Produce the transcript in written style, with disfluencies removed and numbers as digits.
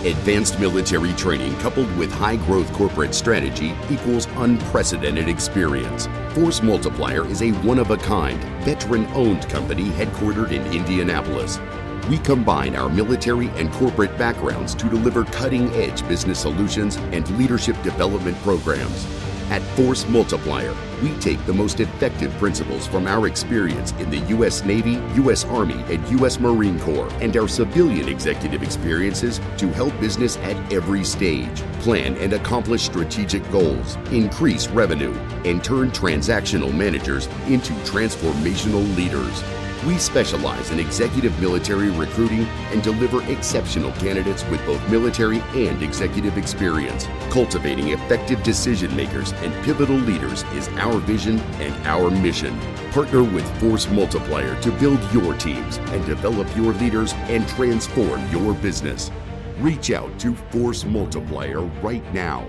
Advanced military training coupled with high-growth corporate strategy equals unprecedented experience. Force Multiplier is a one-of-a-kind, veteran-owned company headquartered in Indianapolis. We combine our military and corporate backgrounds to deliver cutting-edge business solutions and leadership development programs. At Force Multiplier, we take the most effective principles from our experience in the U.S. Navy, U.S. Army, and U.S. Marine Corps, and our civilian executive experiences to help business at every stage, plan and accomplish strategic goals, increase revenue, and turn transactional managers into transformational leaders. We specialize in executive military recruiting and deliver exceptional candidates with both military and executive experience. Cultivating effective decision makers and pivotal leaders is our vision and our mission. Partner with Force Multiplier to build your teams and develop your leaders and transform your business. Reach out to Force Multiplier right now.